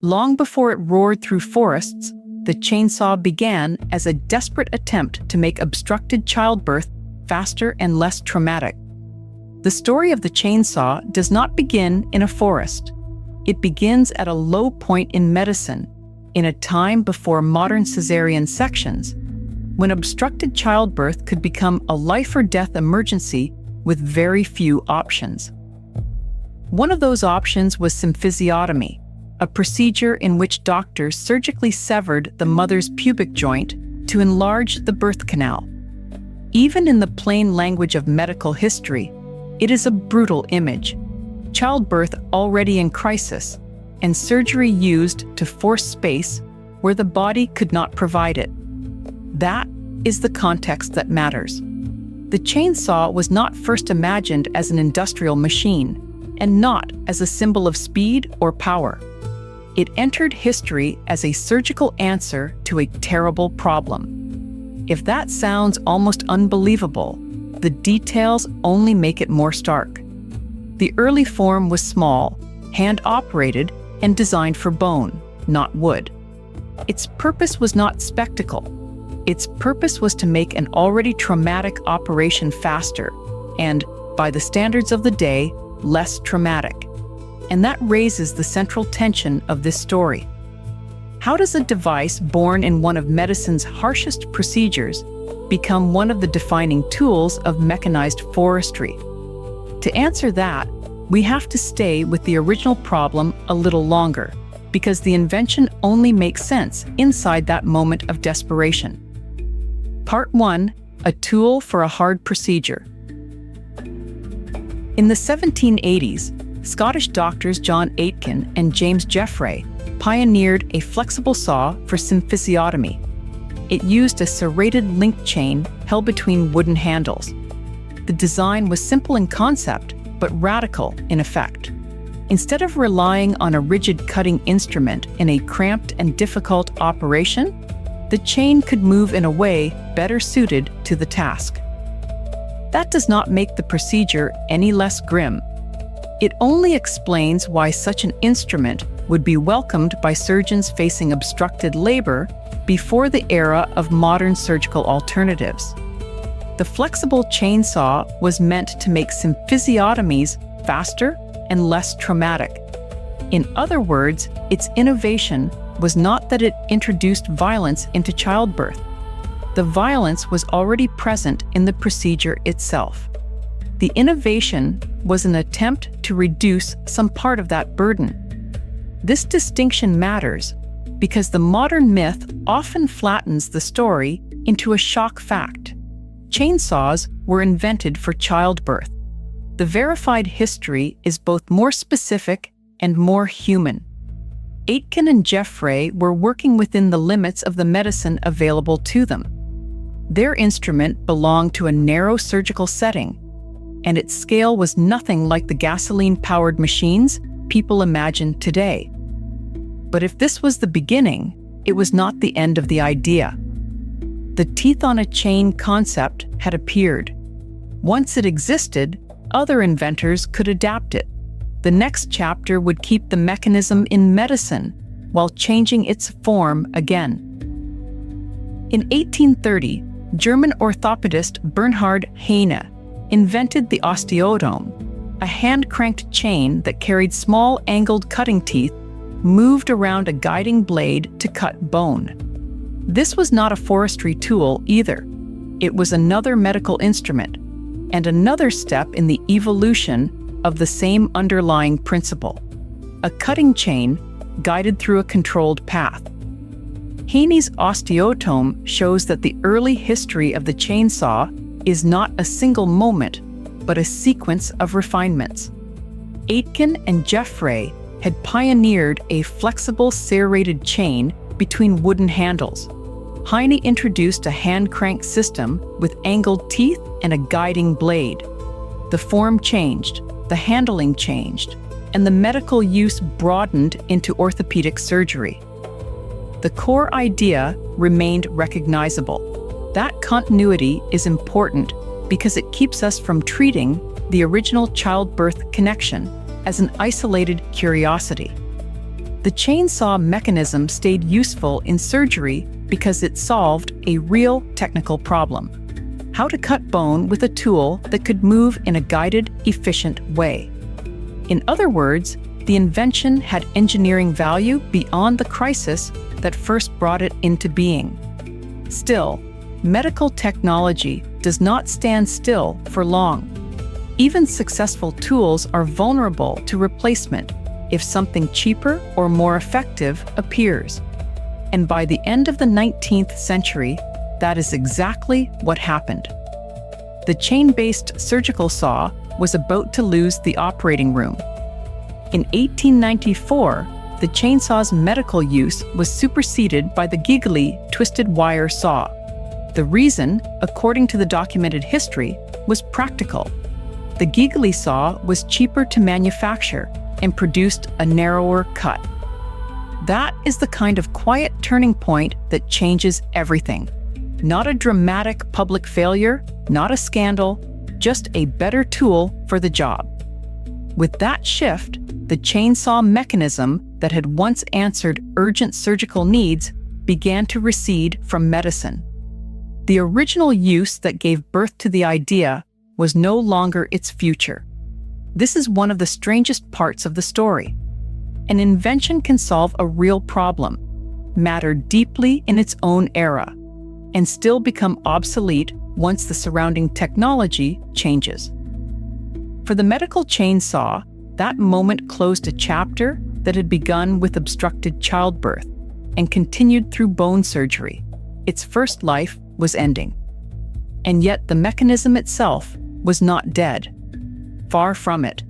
Long before it roared through forests, the chainsaw began as a desperate attempt to make obstructed childbirth faster and less traumatic. The story of the chainsaw does not begin in a forest. It begins at a low point in medicine, in a time before modern cesarean sections, when obstructed childbirth could become a life-or-death emergency with very few options. One of those options was symphysiotomy, a procedure in which doctors surgically severed the mother's pubic joint to enlarge the birth canal. Even in the plain language of medical history, it is a brutal image. Childbirth already in crisis, and surgery used to force space where the body could not provide it. That is the context that matters. The chainsaw was not first imagined as an industrial machine, and not as a symbol of speed or power. It entered history as a surgical answer to a terrible problem. If that sounds almost unbelievable, the details only make it more stark. The early form was small, hand-operated, and designed for bone, not wood. Its purpose was not spectacle. Its purpose was to make an already traumatic operation faster and, by the standards of the day, less traumatic. And that raises the central tension of this story. How does a device born in one of medicine's harshest procedures become one of the defining tools of mechanized forestry? To answer that, we have to stay with the original problem a little longer, because the invention only makes sense inside that moment of desperation. Part 1: A tool for a hard procedure. In the 1780s, Scottish doctors John Aitken and James Jeffray pioneered a flexible saw for symphysiotomy. It used a serrated link chain held between wooden handles. The design was simple in concept, but radical in effect. Instead of relying on a rigid cutting instrument in a cramped and difficult operation, the chain could move in a way better suited to the task. That does not make the procedure any less grim. It only explains why such an instrument would be welcomed by surgeons facing obstructed labor before the era of modern surgical alternatives. The flexible chainsaw was meant to make symphysiotomies faster and less traumatic. In other words, its innovation was not that it introduced violence into childbirth. The violence was already present in the procedure itself. The innovation was an attempt to reduce some part of that burden. This distinction matters because the modern myth often flattens the story into a shock fact. Chainsaws were invented for childbirth. The verified history is both more specific and more human. Aitken and Jeffray were working within the limits of the medicine available to them. Their instrument belonged to a narrow surgical setting, and its scale was nothing like the gasoline-powered machines people imagine today. But if this was the beginning, it was not the end of the idea. The teeth-on-a-chain concept had appeared. Once it existed, other inventors could adapt it. The next chapter would keep the mechanism in medicine while changing its form again. In 1830, German orthopedist Bernhard Heine invented the osteotome, a hand-cranked chain that carried small angled cutting teeth moved around a guiding blade to cut bone. This was not a forestry tool either. It was another medical instrument, and another step in the evolution of the same underlying principle. A cutting chain guided through a controlled path. Heine's osteotome shows that the early history of the chainsaw is not a single moment, but a sequence of refinements. Aitken and Jeffray had pioneered a flexible serrated chain between wooden handles. Heine introduced a hand-crank system with angled teeth and a guiding blade. The form changed, the handling changed, and the medical use broadened into orthopedic surgery. The core idea remained recognizable. That continuity is important because it keeps us from treating the original childbirth connection as an isolated curiosity. The chainsaw mechanism stayed useful in surgery because it solved a real technical problem: how to cut bone with a tool that could move in a guided, efficient way. In other words, the invention had engineering value beyond the crisis that first brought it into being. Still, medical technology does not stand still for long. Even successful tools are vulnerable to replacement if something cheaper or more effective appears. And by the end of the 19th century, that is exactly what happened. The chain-based surgical saw was about to lose the operating room. In 1894, the chainsaw's medical use was superseded by the Gigli twisted wire saw. The reason, according to the documented history, was practical. The Gigli saw was cheaper to manufacture and produced a narrower cut. That is the kind of quiet turning point that changes everything. Not a dramatic public failure, not a scandal, just a better tool for the job. With that shift, the chainsaw mechanism that had once answered urgent surgical needs began to recede from medicine. The original use that gave birth to the idea was no longer its future. This is one of the strangest parts of the story. An invention can solve a real problem, matter deeply in its own era, and still become obsolete once the surrounding technology changes. For the medical chainsaw, that moment closed a chapter that had begun with obstructed childbirth and continued through bone surgery. Its first life was ending. And yet the mechanism itself was not dead. Far from it.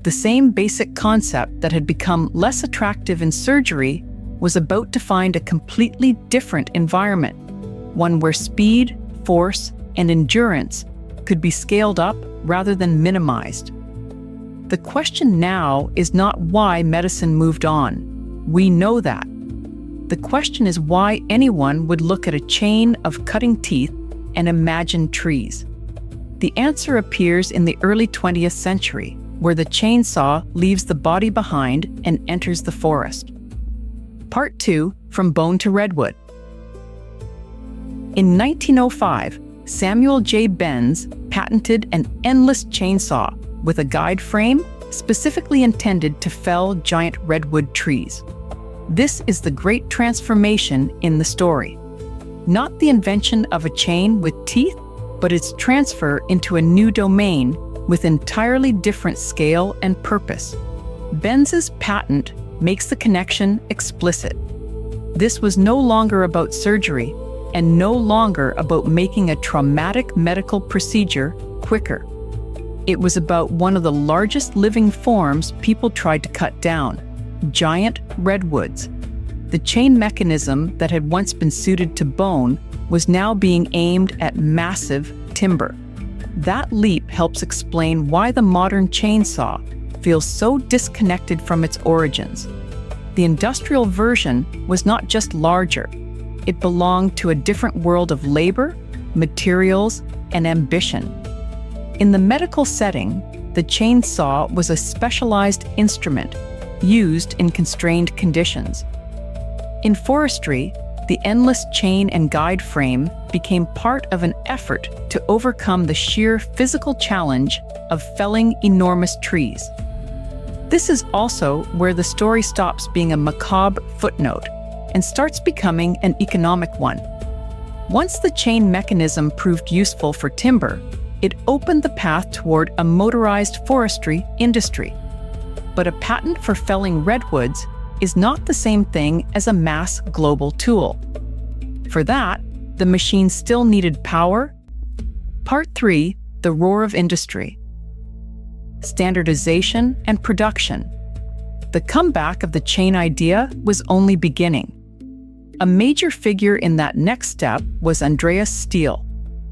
The same basic concept that had become less attractive in surgery was about to find a completely different environment, one where speed, force, and endurance could be scaled up rather than minimized. The question now is not why medicine moved on. We know that. The question is why anyone would look at a chain of cutting teeth and imagine trees. The answer appears in the early 20th century, where the chainsaw leaves the body behind and enters the forest. Part 2, From Bone to Redwood. In 1905, Samuel J. Benz patented an endless chainsaw with a guide frame specifically intended to fell giant redwood trees. This is the great transformation in the story. Not the invention of a chain with teeth, but its transfer into a new domain with entirely different scale and purpose. Benz's patent makes the connection explicit. This was no longer about surgery and no longer about making a traumatic medical procedure quicker. It was about one of the largest living forms people tried to cut down, giant redwoods. The chain mechanism that had once been suited to bone was now being aimed at massive timber. That leap helps explain why the modern chainsaw feels so disconnected from its origins. The industrial version was not just larger, it belonged to a different world of labor, materials, and ambition. In the medical setting, the chainsaw was a specialized instrument used in constrained conditions. In forestry, the endless chain and guide frame became part of an effort to overcome the sheer physical challenge of felling enormous trees. This is also where the story stops being a macabre footnote and starts becoming an economic one. Once the chain mechanism proved useful for timber, it opened the path toward a motorized forestry industry. But a patent for felling redwoods is not the same thing as a mass global tool. For that, the machine still needed power. Part 3, The Roar of Industry. Standardization and production. The comeback of the chain idea was only beginning. A major figure in that next step was Andreas Stihl.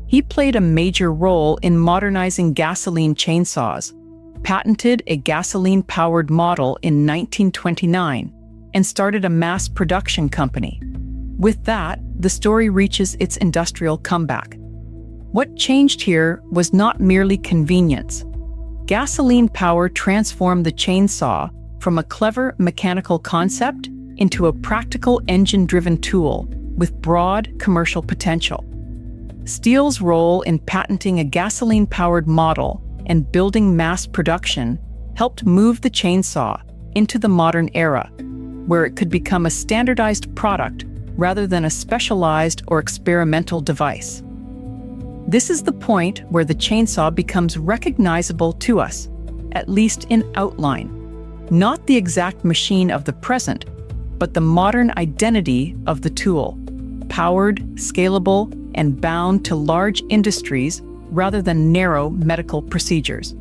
He played a major role in modernizing gasoline chainsaws, patented a gasoline-powered model in 1929, and started a mass production company. With that, the story reaches its industrial comeback. What changed here was not merely convenience. Gasoline power transformed the chainsaw from a clever mechanical concept into a practical engine-driven tool with broad commercial potential. Stihl's role in patenting a gasoline-powered model and building mass production helped move the chainsaw into the modern era, where it could become a standardized product rather than a specialized or experimental device. This is the point where the chainsaw becomes recognizable to us, at least in outline. Not the exact machine of the present, but the modern identity of the tool, powered, scalable, and bound to large industries rather than narrow medical procedures.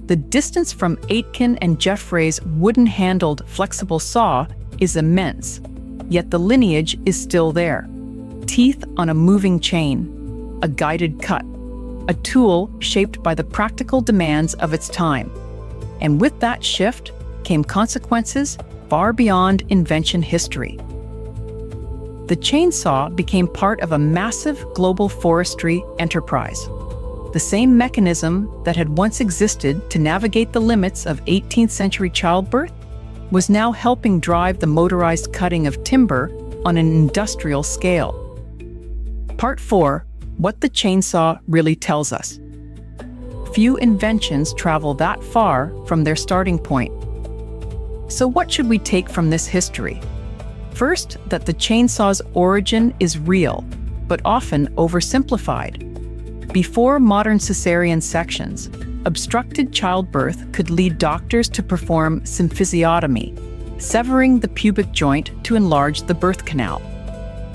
The distance from Aitken and Jeffray's wooden-handled flexible saw is immense, yet the lineage is still there. Teeth on a moving chain, a guided cut, a tool shaped by the practical demands of its time. And with that shift came consequences far beyond invention history. The chainsaw became part of a massive global forestry enterprise. The same mechanism that had once existed to navigate the limits of 18th century childbirth was now helping drive the motorized cutting of timber on an industrial scale. Part 4. What the chainsaw really tells us. Few inventions travel that far from their starting point. So what should we take from this history? First, that the chainsaw's origin is real, but often oversimplified. Before modern cesarean sections, obstructed childbirth could lead doctors to perform symphysiotomy, severing the pubic joint to enlarge the birth canal.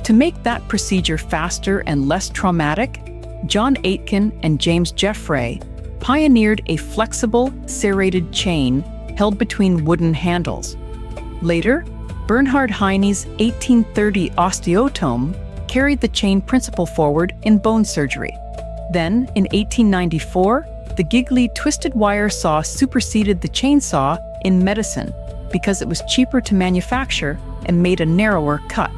To make that procedure faster and less traumatic, John Aitken and James Jeffray pioneered a flexible, serrated chain held between wooden handles. Later, Bernhard Heine's 1830 osteotome carried the chain principle forward in bone surgery. Then, in 1894, the Gigli twisted wire saw superseded the chainsaw in medicine because it was cheaper to manufacture and made a narrower cut.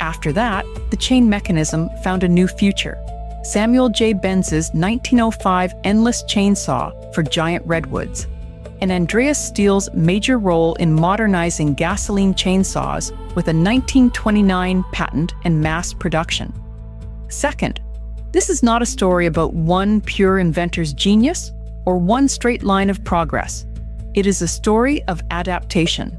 After that, the chain mechanism found a new future. Samuel J. Benz's 1905 endless chainsaw for giant redwoods, and Andreas Stihl's major role in modernizing gasoline chainsaws with a 1929 patent and mass production. Second, this is not a story about one pure inventor's genius or one straight line of progress. It is a story of adaptation.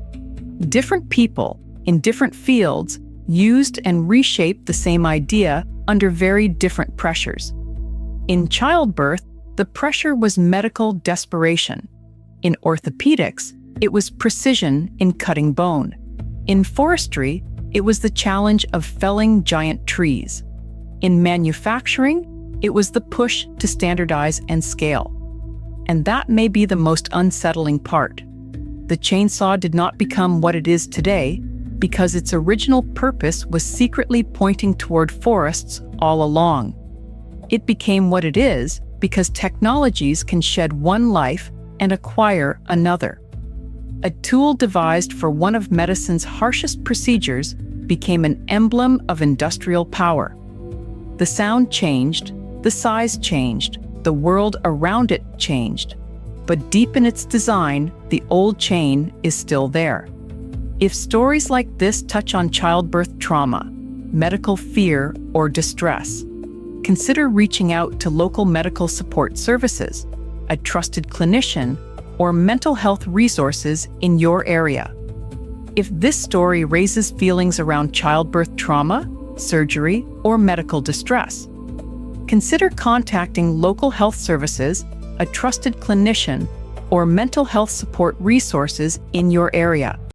Different people in different fields used and reshaped the same idea under very different pressures. In childbirth, the pressure was medical desperation. In orthopedics, it was precision in cutting bone. In forestry, it was the challenge of felling giant trees. In manufacturing, it was the push to standardize and scale. And that may be the most unsettling part. The chainsaw did not become what it is today because its original purpose was secretly pointing toward forests all along. It became what it is because technologies can shed one life and acquire another. A tool devised for one of medicine's harshest procedures became an emblem of industrial power. The sound changed, the size changed, the world around it changed. But deep in its design, the old chain is still there. If stories like this touch on childbirth trauma, medical fear, or distress, consider reaching out to local medical support services, a trusted clinician, or mental health resources in your area. If this story raises feelings around childbirth trauma, surgery, or medical distress, consider contacting local health services, a trusted clinician, or mental health support resources in your area.